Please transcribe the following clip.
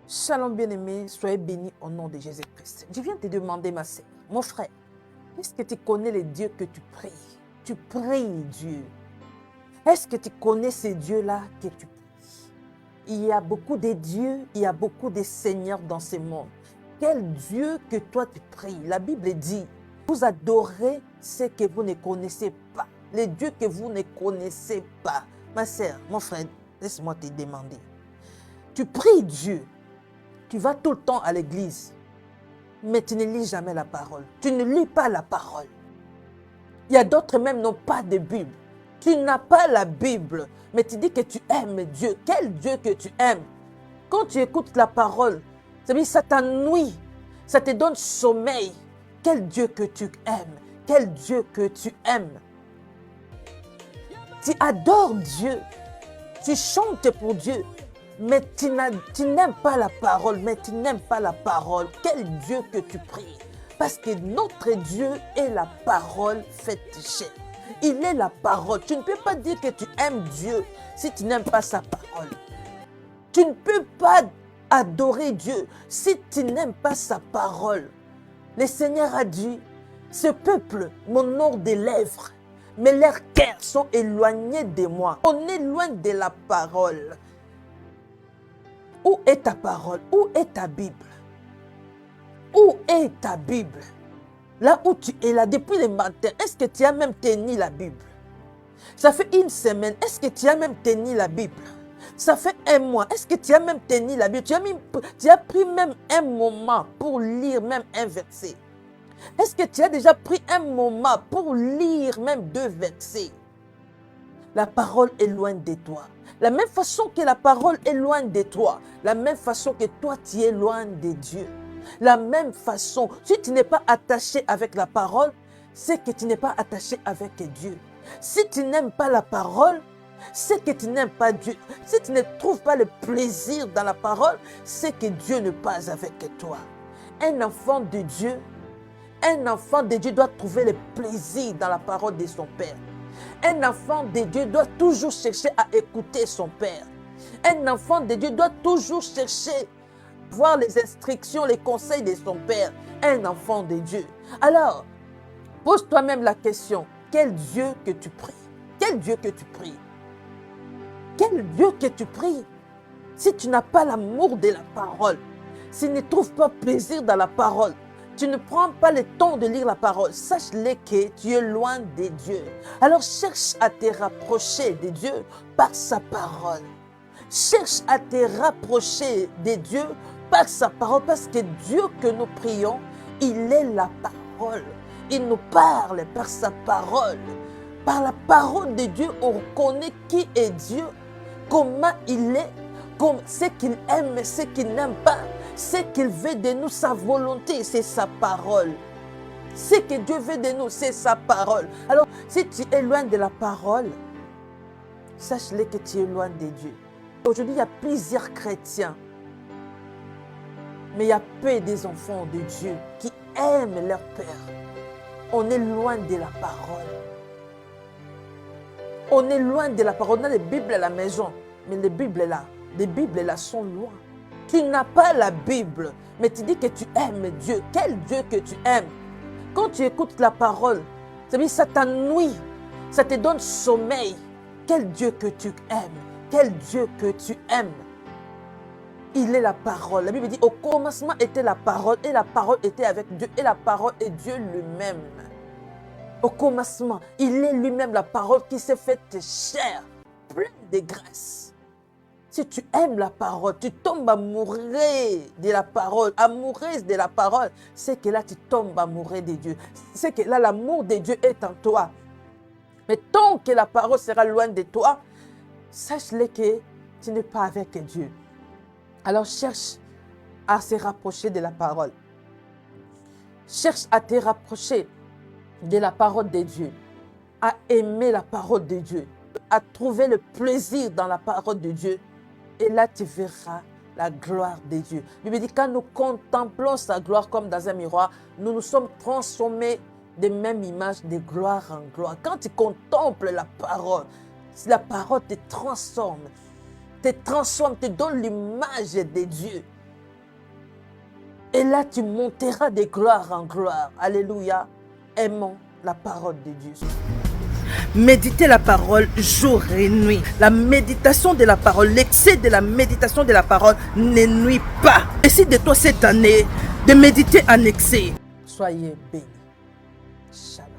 Shalom bien-aimé, soyez bénis au nom de Jésus-Christ. Je viens te demander, ma sœur, mon frère, est-ce que tu connais les dieux que tu pries? Tu pries Dieu. Est-ce que tu connais ces dieux-là que tu pries? Il y a beaucoup de dieux, il y a beaucoup de seigneurs dans ce monde. Quel Dieu que toi tu pries? La Bible dit, vous adorez ce que vous ne connaissez pas, les dieux que vous ne connaissez pas. Ma sœur, mon frère, laisse-moi te demander. Tu pries Dieu. Tu vas tout le temps à l'église, mais tu ne lis jamais la parole. Tu ne lis pas la parole. Il y a d'autres même n'ont pas de Bible. Tu n'as pas la Bible, mais tu dis que tu aimes Dieu. Quel Dieu que tu aimes? Quand tu écoutes la parole, ça t'ennuie, ça te donne sommeil. Quel Dieu que tu aimes? Quel Dieu que tu aimes? Tu adores Dieu, tu chantes pour Dieu. Mais tu n'aimes pas la parole, Quel Dieu que tu pries? Parce que notre Dieu est la parole faite chair. Il est la parole. Tu ne peux pas dire que tu aimes Dieu si tu n'aimes pas sa parole. Tu ne peux pas adorer Dieu si tu n'aimes pas sa parole. Le Seigneur a dit, ce peuple m'honore des lèvres, mais leurs cœurs sont éloignés de moi. On est loin de la parole. Où est ta parole? Où est ta Bible? Où est ta Bible? Là où tu es là depuis le matin, est-ce que tu as même tenu la Bible? Ça fait une semaine, est-ce que tu as même tenu la Bible? Ça fait un mois, est-ce que tu as même tenu la Bible? Tu as pris même un moment pour lire même un verset. Est-ce que tu as déjà pris un moment pour lire même 2 versets? La parole est loin de toi. La même façon que la parole est loin de toi, la même façon que toi tu es loin de Dieu. La même façon, si tu n'es pas attaché avec la parole, c'est que tu n'es pas attaché avec Dieu. Si tu n'aimes pas la parole, c'est que tu n'aimes pas Dieu. Si tu ne trouves pas le plaisir dans la parole, c'est que Dieu n'est pas avec toi. Un enfant de Dieu doit trouver le plaisir dans la parole de son Père. Un enfant de Dieu doit toujours chercher à écouter son Père. Un enfant de Dieu doit toujours chercher à voir les instructions, les conseils de son Père. Un enfant de Dieu. Alors, pose toi-même la question, quel Dieu que tu pries? Quel Dieu que tu pries? Quel Dieu que tu pries? Si tu n'as pas l'amour de la parole, si tu ne trouves pas plaisir dans la parole, tu ne prends pas le temps de lire la parole, sache-le que tu es loin de Dieu. Alors cherche à te rapprocher de Dieu par sa parole. Cherche à te rapprocher de Dieu par sa parole, parce que Dieu que nous prions, il est la parole. Il nous parle par sa parole. Par la parole de Dieu, on reconnaît qui est Dieu, comment il est, ce qu'il aime, ce qu'il n'aime pas. Ce qu'il veut de nous, sa volonté, c'est sa parole. Ce que Dieu veut de nous, c'est sa parole. Alors, si tu es loin de la parole, sache-le que tu es loin de Dieu. Aujourd'hui, il y a plusieurs chrétiens, mais il y a peu des enfants de Dieu qui aiment leur Père. On est loin de la parole. On est loin de la parole. On a les Bibles à la maison, mais les Bibles là sont loin. Tu n'as pas la Bible, mais tu dis que tu aimes Dieu. Quel Dieu que tu aimes? Quand tu écoutes la parole, ça t'ennuie, ça te donne sommeil. Quel Dieu que tu aimes? Quel Dieu que tu aimes? Il est la parole. La Bible dit, au commencement était la parole, et la parole était avec Dieu, et la parole est Dieu lui-même. Au commencement, il est lui-même la parole qui s'est faite chair, pleine de grâce. Si tu aimes la parole, tu tombes amoureux de la parole, amoureuse de la parole, c'est que là tu tombes amoureux de Dieu. C'est que là l'amour de Dieu est en toi. Mais tant que la parole sera loin de toi, sache-le que tu n'es pas avec Dieu. Alors cherche à se rapprocher de la parole. Cherche à te rapprocher de la parole de Dieu, à aimer la parole de Dieu, à trouver le plaisir dans la parole de Dieu. Et là, tu verras la gloire de Dieu. La Bible dit, quand nous contemplons sa gloire comme dans un miroir, nous nous sommes transformés de même image de gloire en gloire. Quand tu contemples la parole te transforme, te donne l'image de Dieu. Et là, tu monteras de gloire en gloire. Alléluia. Aimons la parole de Dieu. Méditez la parole jour et nuit. La méditation de la parole, l'excès de la méditation de la parole ne nuit pas. Décide de toi cette année de méditer en excès. Soyez bénis. Shalom.